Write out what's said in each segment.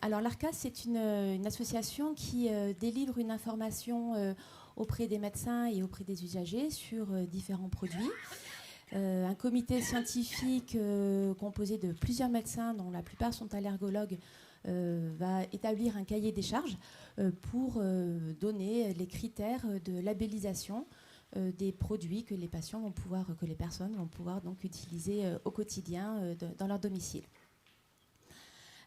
Alors l'ARCA, c'est une association qui délivre une information auprès des médecins et auprès des usagers sur différents produits. Un comité scientifique composé de plusieurs médecins, dont la plupart sont allergologues, va établir un cahier des charges pour donner les critères de labellisation des produits que les patients vont pouvoir, que les personnes vont pouvoir donc utiliser au quotidien dans leur domicile.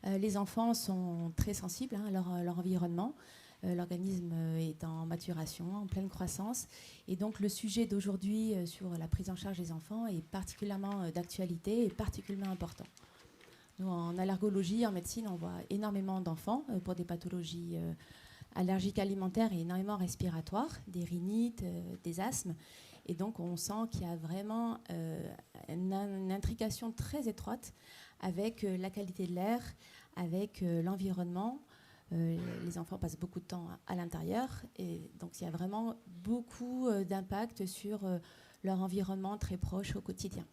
Les enfants sont très sensibles à leur environnement. L'organisme est en maturation, en pleine croissance. Et donc le sujet d'aujourd'hui sur la prise en charge des enfants est particulièrement d'actualité et particulièrement important. Nous, en allergologie, en médecine, on voit énormément d'enfants pour des pathologies allergiques alimentaires et énormément respiratoires, des rhinites, des asthmes. Et donc on sent qu'il y a vraiment une intrication très étroite avec la qualité de l'air, avec l'environnement. Les enfants passent beaucoup de temps à l'intérieur et donc il y a vraiment beaucoup d'impact sur leur environnement très proche au quotidien.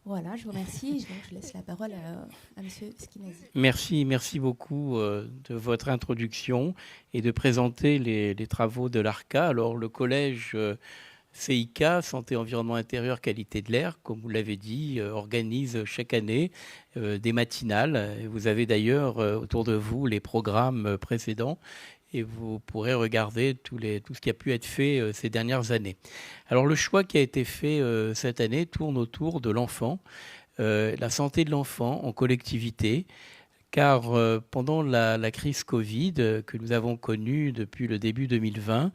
Voilà, je vous remercie. Donc, je laisse la parole à M. Skinazi. Merci beaucoup de votre introduction et de présenter les travaux de l'ARCA. Alors, le collège CIK, Santé, Environnement Intérieur, Qualité de l'air, comme vous l'avez dit, organise chaque année des matinales. Vous avez d'ailleurs autour de vous les programmes précédents et vous pourrez regarder tout ce qui a pu être fait ces dernières années. Alors le choix qui a été fait cette année tourne autour de l'enfant, la santé de l'enfant en collectivité, car pendant la crise Covid que nous avons connue depuis le début 2020,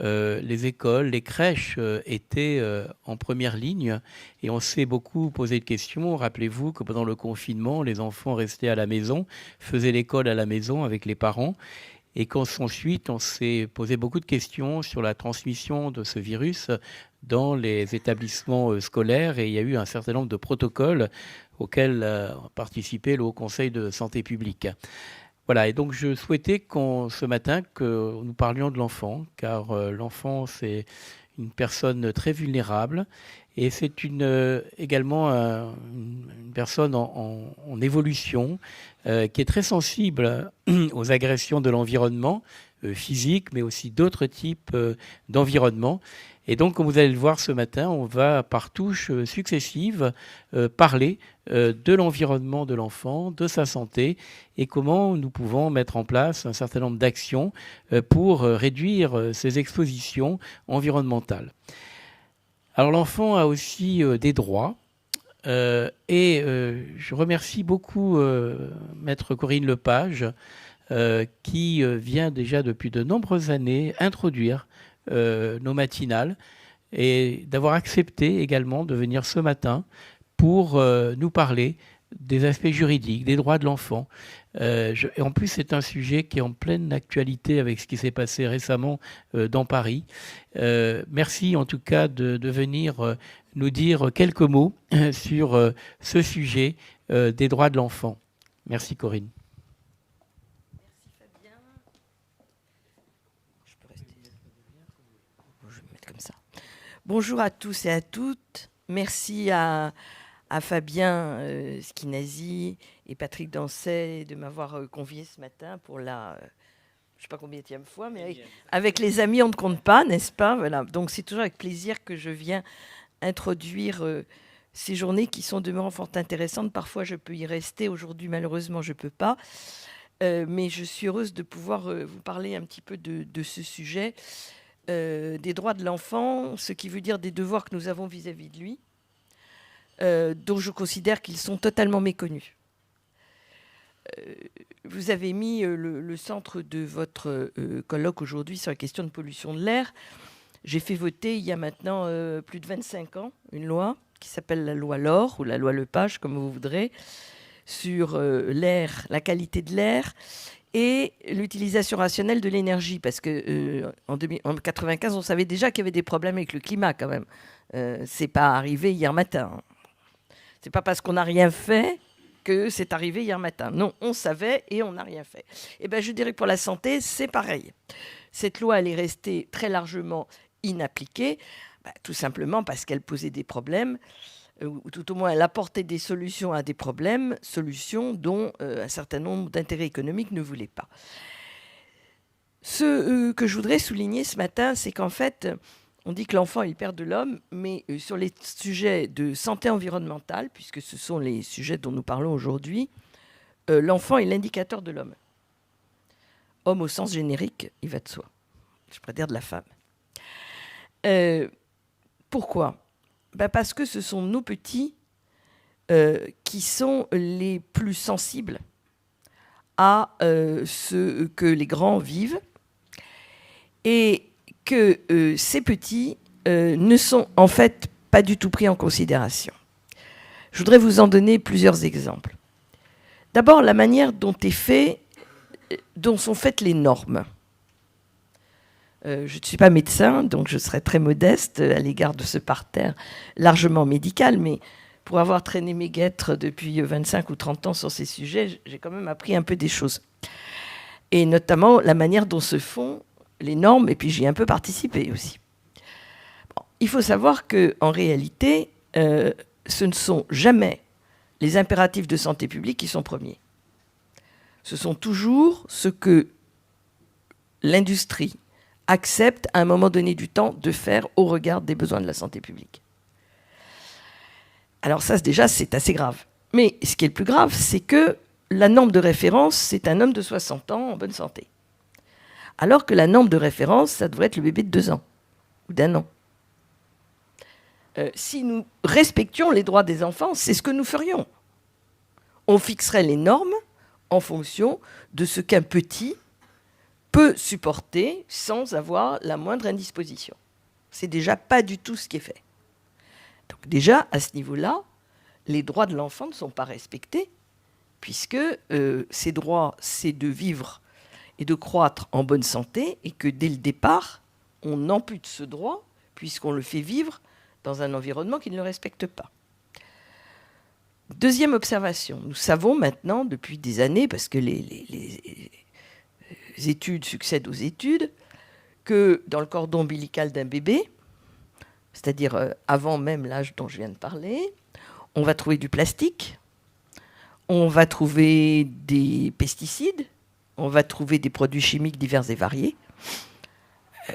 les écoles, les crèches étaient en première ligne et on s'est beaucoup posé de questions. Rappelez-vous que pendant le confinement, les enfants restaient à la maison, faisaient l'école à la maison avec les parents. Et qu'ensuite, on s'est posé beaucoup de questions sur la transmission de ce virus dans les établissements scolaires. Et il y a eu un certain nombre de protocoles auxquels a participé le Haut Conseil de santé publique. Voilà, et donc je souhaitais ce matin que nous parlions de l'enfant, car l'enfant, c'est une personne très vulnérable. Et c'est également une personne en évolution qui est très sensible aux agressions de l'environnement physique, mais aussi d'autres types d'environnement. Et donc, comme vous allez le voir ce matin, on va par touches successives parler de l'environnement de l'enfant, de sa santé, et comment nous pouvons mettre en place un certain nombre d'actions pour réduire ces expositions environnementales. Alors l'enfant a aussi des droits et je remercie beaucoup Maître Corinne Lepage qui vient déjà depuis de nombreuses années introduire nos matinales et d'avoir accepté également de venir ce matin pour nous parler des aspects juridiques, des droits de l'enfant. Et en plus, c'est un sujet qui est en pleine actualité avec ce qui s'est passé récemment dans Paris. Merci en tout cas de venir nous dire quelques mots sur ce sujet des droits de l'enfant. Merci Corinne. Merci Fabien. Je peux rester. Je vais me mettre comme ça. Bonjour à tous et à toutes. Merci à Fabien Skinazi et Patrick Dancet de m'avoir convié ce matin pour la, je ne sais pas combienième fois, mais avec les amis, on ne compte pas, n'est-ce pas? Voilà. Donc c'est toujours avec plaisir que je viens introduire ces journées qui sont demeurant fort intéressantes. Parfois, je peux y rester. Aujourd'hui, malheureusement, je ne peux pas. Mais je suis heureuse de pouvoir vous parler un petit peu de ce sujet, des droits de l'enfant, ce qui veut dire des devoirs que nous avons vis-à-vis de lui. Dont je considère qu'ils sont totalement méconnus. Vous avez mis le centre de votre colloque aujourd'hui sur la question de pollution de l'air. J'ai fait voter il y a maintenant plus de 25 ans une loi qui s'appelle la loi Laure ou la loi Lepage, comme vous voudrez, sur l'air, la qualité de l'air et l'utilisation rationnelle de l'énergie. Parce que en 1995, on savait déjà qu'il y avait des problèmes avec le climat quand même. C'est pas arrivé hier matin. C'est pas parce qu'on n'a rien fait que c'est arrivé hier matin. Non, on savait et on n'a rien fait. Et ben, je dirais que pour la santé, c'est pareil. Cette loi, elle est restée très largement inappliquée, tout simplement parce qu'elle posait des problèmes ou tout au moins elle apportait des solutions à des problèmes, solutions dont un certain nombre d'intérêts économiques ne voulaient pas. Ce que je voudrais souligner ce matin, c'est qu'en fait, on dit que l'enfant est le père de l'homme, mais sur les sujets de santé environnementale, puisque ce sont les sujets dont nous parlons aujourd'hui, l'enfant est l'indicateur de l'homme. Homme au sens générique, il va de soi. Je pourrais dire de la femme. Pourquoi ? Parce que ce sont nos petits qui sont les plus sensibles à ce que les grands vivent, et que ces petits ne sont en fait pas du tout pris en considération. Je voudrais vous en donner plusieurs exemples. D'abord, la manière dont sont faites les normes. Je ne suis pas médecin, donc je serai très modeste à l'égard de ce parterre largement médical, mais pour avoir traîné mes guêtres depuis 25 ou 30 ans sur ces sujets, j'ai quand même appris un peu des choses. Et notamment la manière dont se font les normes, et puis j'y ai un peu participé aussi. Bon, il faut savoir qu'en réalité, ce ne sont jamais les impératifs de santé publique qui sont premiers. Ce sont toujours ce que l'industrie accepte à un moment donné du temps de faire au regard des besoins de la santé publique. Alors ça, déjà, c'est assez grave. Mais ce qui est le plus grave, c'est que la norme de référence, c'est un homme de 60 ans en bonne santé. Alors que la norme de référence, ça devrait être le bébé de 2 ans ou d'1 an. Si nous respections les droits des enfants, c'est ce que nous ferions. On fixerait les normes en fonction de ce qu'un petit peut supporter sans avoir la moindre indisposition. C'est déjà pas du tout ce qui est fait. Donc déjà, à ce niveau-là, les droits de l'enfant ne sont pas respectés, puisque ces droits, c'est de vivre et de croître en bonne santé, et que dès le départ, on ampute ce droit, puisqu'on le fait vivre dans un environnement qui ne le respecte pas. Deuxième observation, nous savons maintenant, depuis des années, parce que les études succèdent aux études, que dans le cordon ombilical d'un bébé, c'est-à-dire avant même l'âge dont je viens de parler, on va trouver du plastique, on va trouver des pesticides, on va trouver des produits chimiques divers et variés,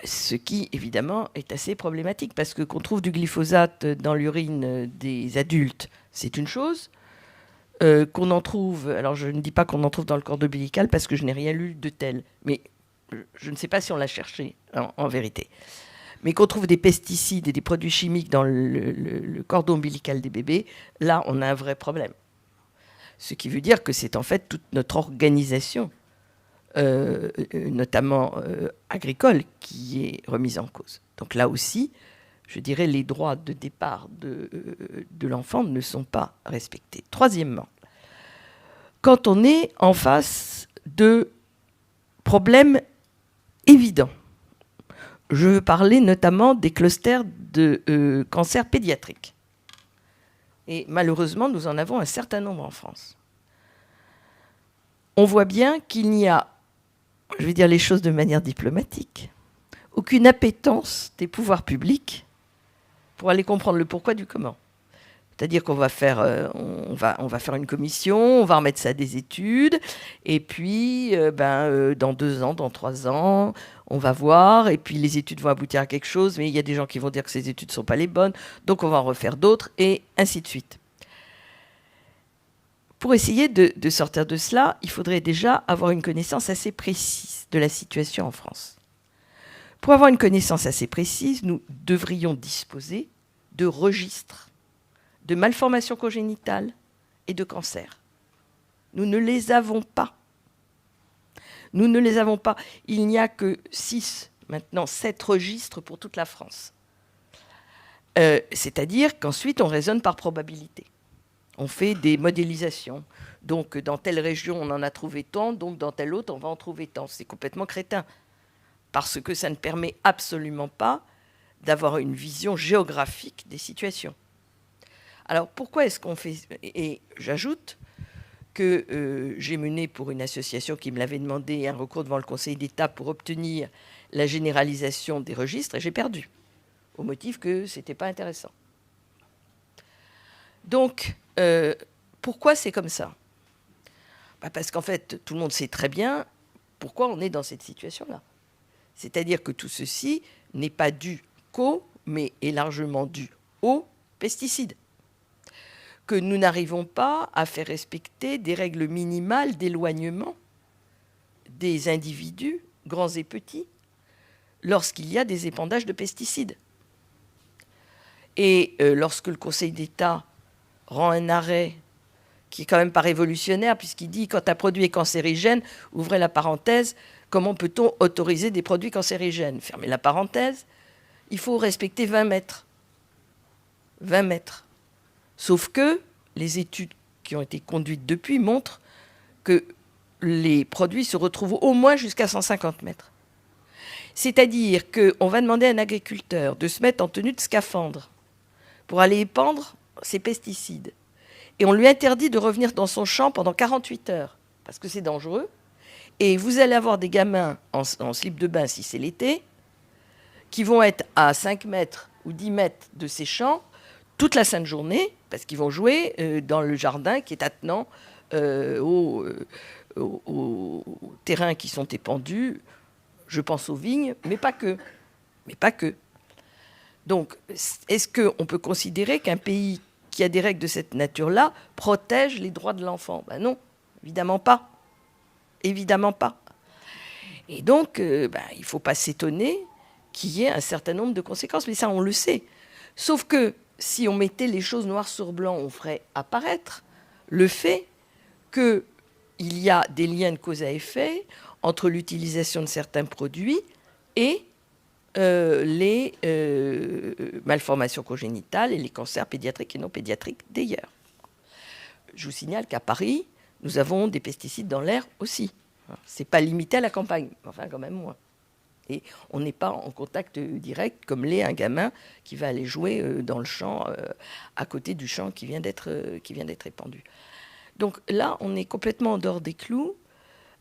ce qui, évidemment, est assez problématique, parce que qu'on trouve du glyphosate dans l'urine des adultes, c'est une chose. Qu'on en trouve, alors je ne dis pas qu'on en trouve dans le cordon ombilical, parce que je n'ai rien lu de tel, mais je ne sais pas si on l'a cherché, en vérité. Mais qu'on trouve des pesticides et des produits chimiques dans le cordon ombilical des bébés, là, on a un vrai problème. Ce qui veut dire que c'est en fait toute notre organisation, notamment agricole, qui est remise en cause. Donc là aussi, je dirais, les droits de départ de l'enfant ne sont pas respectés. Troisièmement, quand on est en face de problèmes évidents, je veux parler notamment des clusters de cancer pédiatrique. Et malheureusement, nous en avons un certain nombre en France. On voit bien qu'il n'y a, je vais dire les choses de manière diplomatique, aucune appétence des pouvoirs publics pour aller comprendre le pourquoi du comment. C'est-à-dire qu'on va faire, on va faire une commission, on va remettre ça à des études, et puis dans 2 ans, dans 3 ans, on va voir, et puis les études vont aboutir à quelque chose, mais il y a des gens qui vont dire que ces études ne sont pas les bonnes, donc on va en refaire d'autres, et ainsi de suite. Pour essayer de sortir de cela, il faudrait déjà avoir une connaissance assez précise de la situation en France. Pour avoir une connaissance assez précise, nous devrions disposer de registres de malformations congénitales et de cancers. Nous ne les avons pas. Nous ne les avons pas. Il n'y a que 6, maintenant 7 registres pour toute la France. C'est-à-dire qu'ensuite, on raisonne par probabilité. On fait des modélisations. Donc, dans telle région, on en a trouvé tant, donc dans telle autre, on va en trouver tant. C'est complètement crétin, parce que ça ne permet absolument pas d'avoir une vision géographique des situations. Alors, pourquoi est-ce qu'on fait... Et j'ajoute que j'ai mené pour une association qui me l'avait demandé un recours devant le Conseil d'État pour obtenir la généralisation des registres, et j'ai perdu, au motif que ce n'était pas intéressant. Donc, pourquoi c'est comme ça? Parce qu'en fait, tout le monde sait très bien pourquoi on est dans cette situation-là. C'est-à-dire que tout ceci n'est pas dû qu'aux, mais est largement dû aux pesticides. Que nous n'arrivons pas à faire respecter des règles minimales d'éloignement des individus, grands et petits, lorsqu'il y a des épandages de pesticides. Et lorsque le Conseil d'État rend un arrêt qui est quand même pas révolutionnaire, puisqu'il dit, quand un produit est cancérigène, ouvrez la parenthèse, comment peut-on autoriser des produits cancérigènes? Fermez la parenthèse, il faut respecter 20 mètres. 20 mètres. Sauf que les études qui ont été conduites depuis montrent que les produits se retrouvent au moins jusqu'à 150 mètres. C'est-à-dire qu'on va demander à un agriculteur de se mettre en tenue de scaphandre pour aller épandre ses pesticides. Et on lui interdit de revenir dans son champ pendant 48 heures, parce que c'est dangereux. Et vous allez avoir des gamins en slip de bain, si c'est l'été, qui vont être à 5 mètres ou 10 mètres de ces champs toute la sainte journée, parce qu'ils vont jouer dans le jardin qui est attenant aux terrains qui sont épandus. Je pense aux vignes, mais pas que. Mais pas que. Donc, est-ce qu'on peut considérer qu'un pays qui a des règles de cette nature-là protège les droits de l'enfant? Ben non, évidemment pas. Évidemment pas. Et donc, il ne faut pas s'étonner qu'il y ait un certain nombre de conséquences. Mais ça, on le sait. Sauf que si on mettait les choses noir sur blanc, on ferait apparaître le fait qu'il y a des liens de cause à effet entre l'utilisation de certains produits et les malformations congénitales et les cancers pédiatriques et non pédiatriques d'ailleurs. Je vous signale qu'à Paris, nous avons des pesticides dans l'air aussi. Ce n'est pas limité à la campagne, enfin quand même moins. Et on n'est pas en contact direct comme l'est un gamin qui va aller jouer dans le champ, à côté du champ qui vient d'être épandu. Donc là, on est complètement en dehors des clous,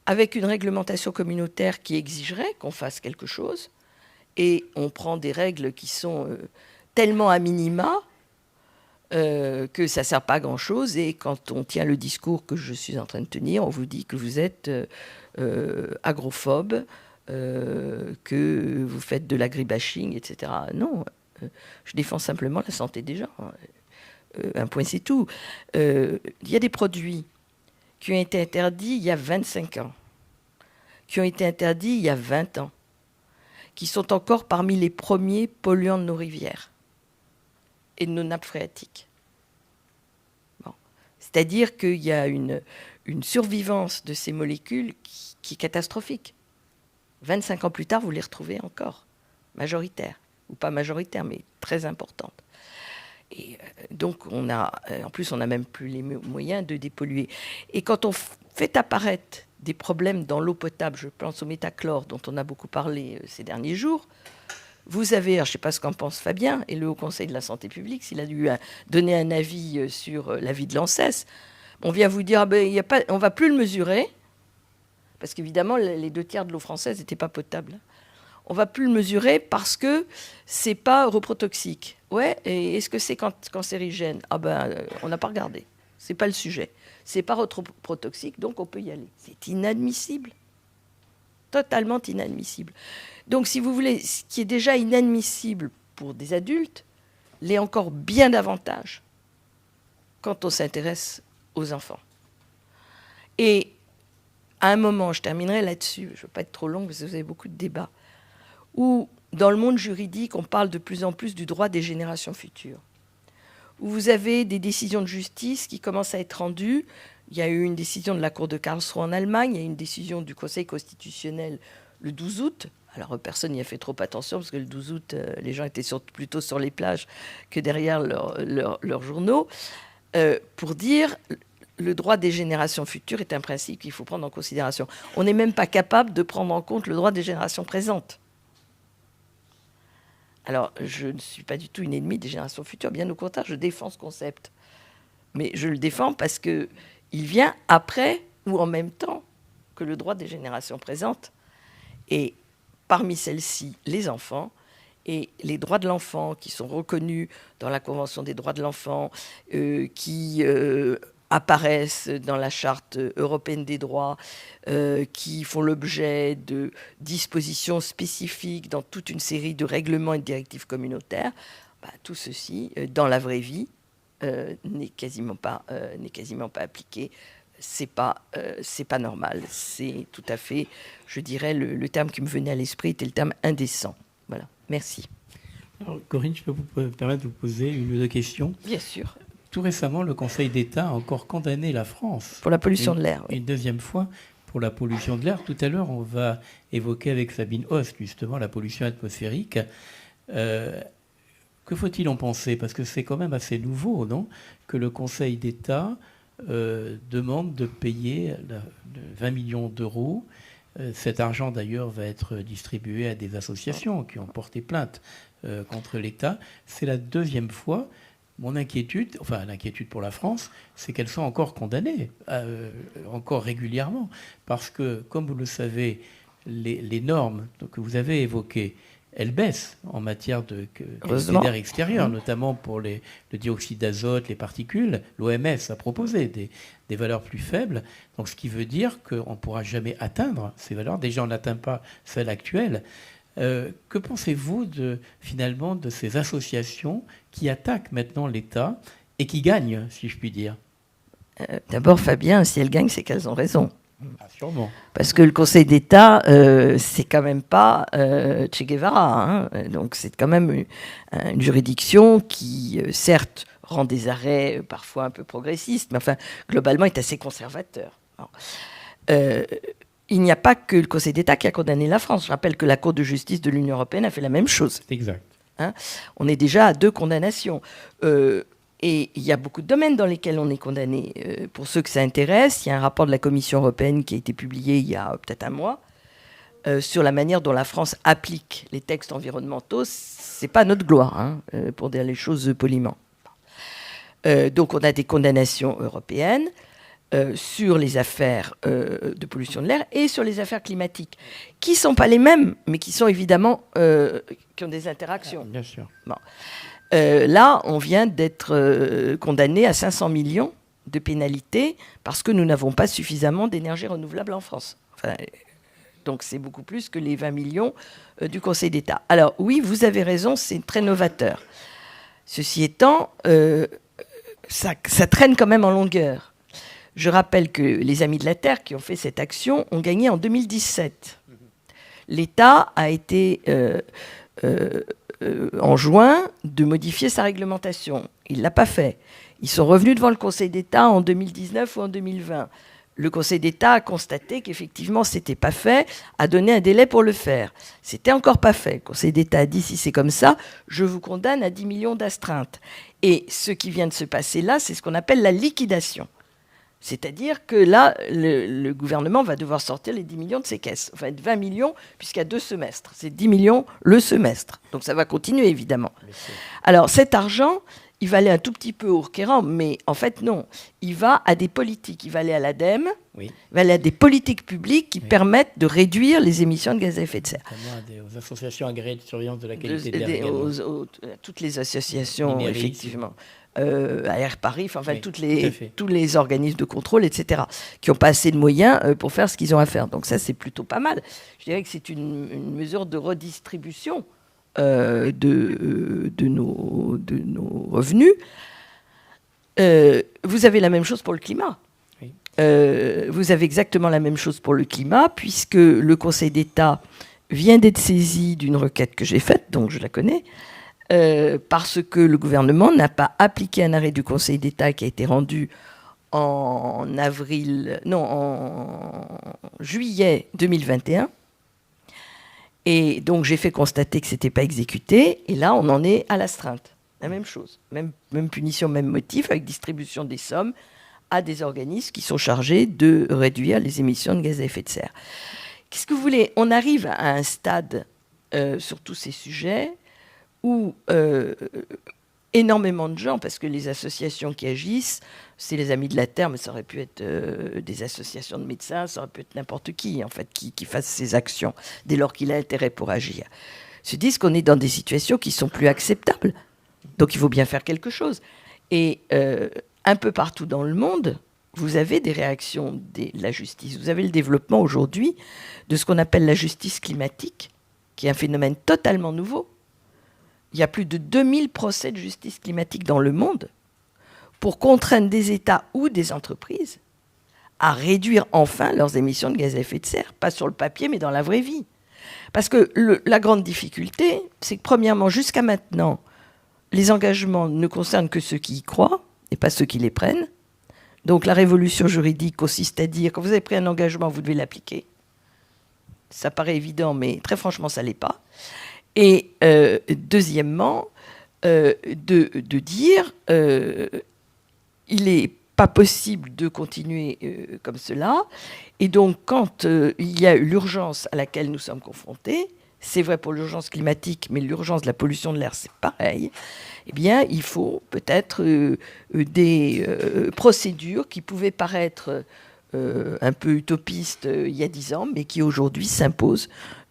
avec une réglementation communautaire qui exigerait qu'on fasse quelque chose. Et on prend des règles qui sont tellement à minima que ça ne sert pas à grand-chose. Et quand on tient le discours que je suis en train de tenir, on vous dit que vous êtes agrophobe, que vous faites de l'agribashing, etc. Non, je défends simplement la santé des gens. Un point, c'est tout. Il y a des produits qui ont été interdits il y a 25 ans, qui ont été interdits il y a 20 ans, qui sont encore parmi les premiers polluants de nos rivières et de nos nappes phréatiques. Bon. C'est-à-dire qu'il y a une survivance de ces molécules qui est catastrophique. 25 ans plus tard, vous les retrouvez encore, majoritaires, ou pas majoritaires, mais très importantes. Et donc, en plus, on n'a même plus les moyens de dépolluer. Et quand on fait apparaître des problèmes dans l'eau potable, je pense au métachlore dont on a beaucoup parlé ces derniers jours, vous avez, je ne sais pas ce qu'en pense Fabien, et le Haut Conseil de la Santé publique, s'il a dû donner un avis sur l'avis de l'ANSES, on vient vous dire, on ne va plus le mesurer, parce qu'évidemment, les 2/3 de l'eau française n'étaient pas potables. On ne va plus le mesurer parce que ce n'est pas reprotoxique. Ouais, et est-ce que c'est cancérigène? On n'a pas regardé. Ce n'est pas le sujet. Ce n'est pas reprotoxique, donc on peut y aller. C'est inadmissible. Totalement inadmissible. Donc, si vous voulez, ce qui est déjà inadmissible pour des adultes, l'est encore bien davantage quand on s'intéresse aux enfants. Et à un moment, je terminerai là-dessus, je ne veux pas être trop longue parce que vous avez beaucoup de débats, où dans le monde juridique, on parle de plus en plus du droit des générations futures, où vous avez des décisions de justice qui commencent à être rendues. Il y a eu une décision de la Cour de Karlsruhe en Allemagne, il y a une décision du Conseil constitutionnel le 12 août. Alors, personne n'y a fait trop attention, parce que le 12 août, les gens étaient plutôt sur les plages que derrière leurs journaux, pour dire le droit des générations futures est un principe qu'il faut prendre en considération. On n'est même pas capable de prendre en compte le droit des générations présentes. Alors, je ne suis pas du tout une ennemie des générations futures, bien au contraire, je défends ce concept. Mais je le défends parce qu'il vient après ou en même temps que le droit des générations présentes. Et parmi celles-ci, les enfants, Et les droits de l'enfant qui sont reconnus dans la Convention des droits de l'enfant, qui apparaissent dans la Charte européenne des droits, qui font l'objet de dispositions spécifiques dans toute une série de règlements et de directives communautaires, tout ceci, dans la vraie vie, n'est quasiment pas appliqué. C'est pas normal. C'est tout à fait, je dirais, le terme qui me venait à l'esprit était le terme indécent. Voilà. Merci. Alors, Corinne, je peux vous permettre de vous poser une ou deux questions? Bien sûr. Tout récemment, le Conseil d'État a encore condamné la France. Pour la pollution de l'air. Oui. Une deuxième fois pour la pollution de l'air. Tout à l'heure, on va évoquer avec Sabine Host, justement, la pollution atmosphérique. Que faut-il en penser? Parce que c'est quand même assez nouveau, non? Que le Conseil d'État demande de payer 20 millions d'euros. Cet argent, d'ailleurs, va être distribué à des associations qui ont porté plainte contre l'État. C'est la deuxième fois. Mon inquiétude, enfin l'inquiétude pour la France, c'est qu'elles sont encore condamnées, encore régulièrement. Parce que, comme vous le savez, les normes que vous avez évoquées, elles baissent en matière de qualité d'air extérieur, notamment pour le dioxyde d'azote, les particules. L'OMS a proposé des valeurs plus faibles. Donc, ce qui veut dire qu'on ne pourra jamais atteindre ces valeurs. Déjà, on n'atteint pas celles actuelles. Que pensez-vous finalement de ces associations qui attaquent maintenant l'État et qui gagnent, si je puis dire? D'abord, Fabien, si elles gagnent, c'est qu'elles ont raison. Ah, sûrement. Parce que le Conseil d'État, c'est quand même pas Che Guevara. Hein. Donc c'est quand même une juridiction qui, certes, rend des arrêts parfois un peu progressistes, mais enfin, globalement, est assez conservateur. Alors, il n'y a pas que le Conseil d'État qui a condamné la France. Je rappelle que la Cour de justice de l'Union européenne a fait la même chose. C'est exact. Hein. On est déjà à 2 condamnations. Et il y a beaucoup de domaines dans lesquels on est condamné. Pour ceux que ça intéresse, il y a un rapport de la Commission européenne qui a été publié il y a peut-être un mois sur la manière dont la France applique les textes environnementaux. C'est pas notre gloire, hein, pour dire les choses poliment. Donc on a des condamnations européennes sur les affaires de pollution de l'air et sur les affaires climatiques, qui ne sont pas les mêmes, mais qui sont évidemment qui ont des interactions. Bien sûr. Bon. Là, on vient d'être condamné à 500 millions de pénalités parce que nous n'avons pas suffisamment d'énergie renouvelable en France. Enfin, donc c'est beaucoup plus que les 20 millions du Conseil d'État. Alors oui, vous avez raison, c'est très novateur. Ceci étant, ça traîne quand même en longueur. Je rappelle que les Amis de la Terre qui ont fait cette action ont gagné en 2017. L'État a été enjoint de modifier sa réglementation. Il ne l'a pas fait. Ils sont revenus devant le Conseil d'État en 2019 ou en 2020. Le Conseil d'État a constaté qu'effectivement, ce n'était pas fait, a donné un délai pour le faire. C'était encore pas fait. Le Conseil d'État a dit, si c'est comme ça, je vous condamne à 10 millions d'astreintes. Et ce qui vient de se passer là, c'est ce qu'on appelle la liquidation. C'est-à-dire que là, le gouvernement va devoir sortir les 10 millions de ses caisses. Enfin, 20 millions, puisqu'il y a 2 semestres. C'est 10 millions le semestre. Donc ça va continuer, évidemment. Alors, cet argent, il va aller un tout petit peu au Rquéran, mais en fait, non. Il va à des politiques. Il va aller à l'ADEME. Oui. Il va aller à des politiques publiques qui permettent de réduire les émissions de gaz à effet de serre. Notamment aux associations agréées de surveillance de la qualité de l'air. Toutes les associations, effectivement. AR Paris, enfin tous les organismes de contrôle, etc., qui n'ont pas assez de moyens pour faire ce qu'ils ont à faire. Donc ça, c'est plutôt pas mal. Je dirais que c'est une mesure de redistribution de nos revenus. Vous avez la même chose pour le climat. Oui. Vous avez exactement la même chose pour le climat, puisque le Conseil d'État vient d'être saisi d'une requête que j'ai faite, donc je la connais, parce que le gouvernement n'a pas appliqué un arrêt du Conseil d'État qui a été rendu en juillet 2021. Et donc j'ai fait constater que ce n'était pas exécuté. Et là, on en est à l'astreinte. La même chose. Même punition, même motif, avec distribution des sommes à des organismes qui sont chargés de réduire les émissions de gaz à effet de serre. Qu'est-ce que vous voulez? On arrive à un stade sur tous ces sujets où énormément de gens, parce que les associations qui agissent, c'est les Amis de la Terre, mais ça aurait pu être des associations de médecins, ça aurait pu être n'importe qui, en fait, qui fasse ces actions, dès lors qu'il a intérêt pour agir. se disent qu'on est dans des situations qui sont plus acceptables. Donc il faut bien faire quelque chose. Et un peu partout dans le monde, vous avez des réactions de la justice. Vous avez le développement aujourd'hui de ce qu'on appelle la justice climatique, qui est un phénomène totalement nouveau. Il y a plus de 2000 procès de justice climatique dans le monde pour contraindre des États ou des entreprises à réduire enfin leurs émissions de gaz à effet de serre, pas sur le papier, mais dans la vraie vie. Parce que la grande difficulté, c'est que premièrement, jusqu'à maintenant, les engagements ne concernent que ceux qui y croient et pas ceux qui les prennent. Donc la révolution juridique consiste à dire, quand vous avez pris un engagement, vous devez l'appliquer. Ça paraît évident, mais très franchement, ça ne l'est pas. Et deuxièmement, de dire, il n'est pas possible de continuer comme cela. Et donc, quand il y a l'urgence à laquelle nous sommes confrontés, c'est vrai pour l'urgence climatique, mais l'urgence de la pollution de l'air, c'est pareil, eh bien, il faut peut-être des procédures qui pouvaient paraître un peu utopistes il y a 10 ans, mais qui aujourd'hui s'imposent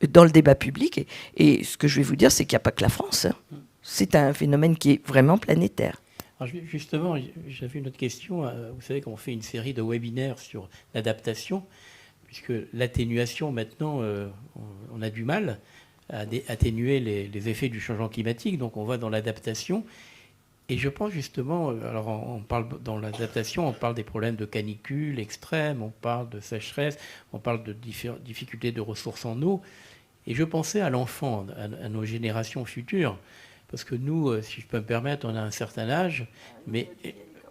dans le débat public. Et ce que je vais vous dire, c'est qu'il n'y a pas que la France. Hein. C'est un phénomène qui est vraiment planétaire. Alors justement, j'avais une autre question. Vous savez qu'on fait une série de webinaires sur l'adaptation, puisque l'atténuation, maintenant, on a du mal à atténuer les effets du changement climatique, donc on va dans l'adaptation. Et je pense justement, alors on parle dans l'adaptation, on parle des problèmes de canicule extrême, on parle de sécheresse, on parle de difficultés de ressources en eau. Et je pensais à l'enfant, à nos générations futures, parce que nous, si je peux me permettre, on a un certain âge, mais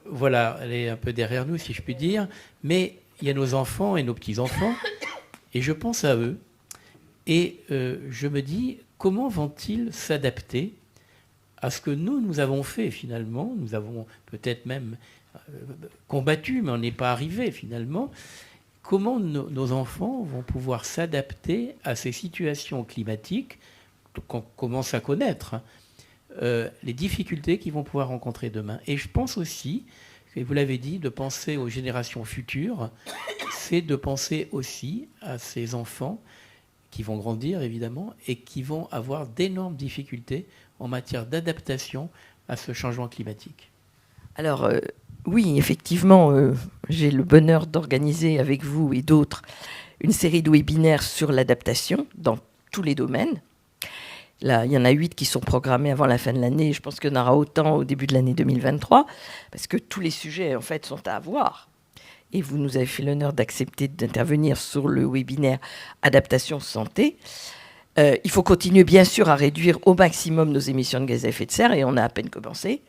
voilà, elle est un peu derrière nous, si je puis dire, mais il y a nos enfants et nos petits-enfants, et je pense à eux, et je me dis, comment vont-ils s'adapter à ce que nous avons fait finalement? Nous avons peut-être même combattu, mais on n'est pas arrivé finalement. Comment nos enfants vont pouvoir s'adapter à ces situations climatiques qu'on commence à connaître, hein, les difficultés qu'ils vont pouvoir rencontrer demain? Et je pense aussi, et vous l'avez dit, de penser aux générations futures, c'est de penser aussi à ces enfants qui vont grandir évidemment et qui vont avoir d'énormes difficultés en matière d'adaptation à ce changement climatique. Alors, oui, effectivement, j'ai le bonheur d'organiser avec vous et d'autres une série de webinaires sur l'adaptation dans tous les domaines. Là, il y en a 8 qui sont programmés avant la fin de l'année. Je pense qu'il y en aura autant au début de l'année 2023, parce que tous les sujets, en fait, sont à avoir. Et vous nous avez fait l'honneur d'accepter d'intervenir sur le webinaire Adaptation Santé. Il faut continuer, bien sûr, à réduire au maximum nos émissions de gaz à effet de serre, et on a à peine commencé.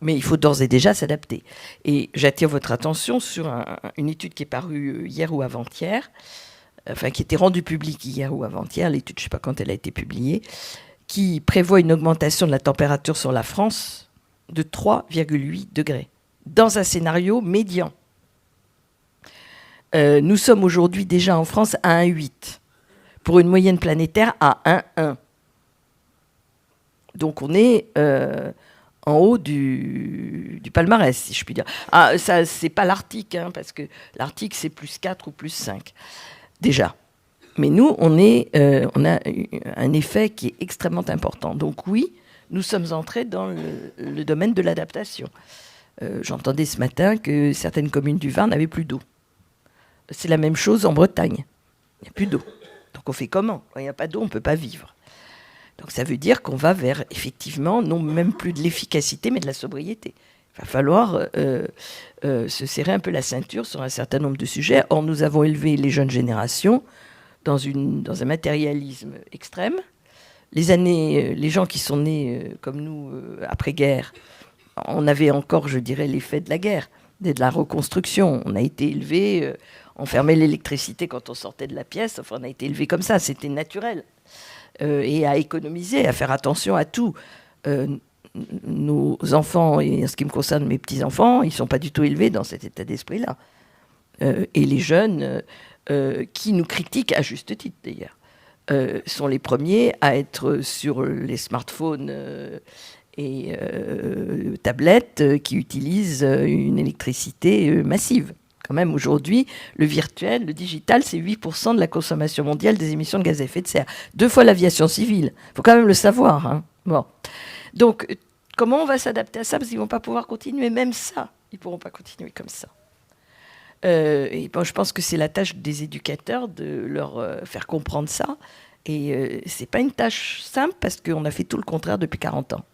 Mais il faut d'ores et déjà s'adapter. Et j'attire votre attention sur une étude qui est parue hier ou avant-hier, enfin qui était rendue publique hier ou avant-hier, l'étude, je ne sais pas quand elle a été publiée, qui prévoit une augmentation de la température sur la France de 3,8 degrés, dans un scénario médian. Nous sommes aujourd'hui déjà en France à 1,8, pour une moyenne planétaire à 1,1. Donc on est en haut du palmarès, si je puis dire. Ah, ça, c'est pas l'Arctique, hein, parce que l'Arctique, c'est plus 4 ou plus 5, déjà. Mais nous, on a un effet qui est extrêmement important. Donc oui, nous sommes entrés dans le domaine de l'adaptation. J'entendais ce matin que certaines communes du Var n'avaient plus d'eau. C'est la même chose en Bretagne. Il n'y a plus d'eau. Donc on fait comment? Quand il n'y a pas d'eau, on ne peut pas vivre. Donc ça veut dire qu'on va vers, effectivement, non même plus de l'efficacité, mais de la sobriété. Il va falloir se serrer un peu la ceinture sur un certain nombre de sujets. Or, nous avons élevé les jeunes générations dans un matérialisme extrême. Les gens qui sont nés comme nous après-guerre, on avait encore, je dirais, l'effet de la guerre, de la reconstruction. On a été élevés, on fermait l'électricité quand on sortait de la pièce. Enfin, on a été élevés comme ça, c'était naturel. Et à économiser, à faire attention à tout. Nos enfants, et en ce qui me concerne mes petits-enfants, ils ne sont pas du tout élevés dans cet état d'esprit-là. Et les jeunes qui nous critiquent, à juste titre d'ailleurs, sont les premiers à être sur les smartphones et tablettes qui utilisent une électricité massive, Quand même, aujourd'hui, le virtuel, le digital, c'est 8% de la consommation mondiale des émissions de gaz à effet de serre. 2 fois l'aviation civile. Il faut quand même le savoir. Hein. Bon. Donc, comment on va s'adapter à ça? Parce qu'ils ne vont pas pouvoir continuer. Même ça, ils ne pourront pas continuer comme ça. Et bon, je pense que c'est la tâche des éducateurs de leur faire comprendre ça. Et ce n'est pas une tâche simple parce qu'on a fait tout le contraire depuis 40 ans.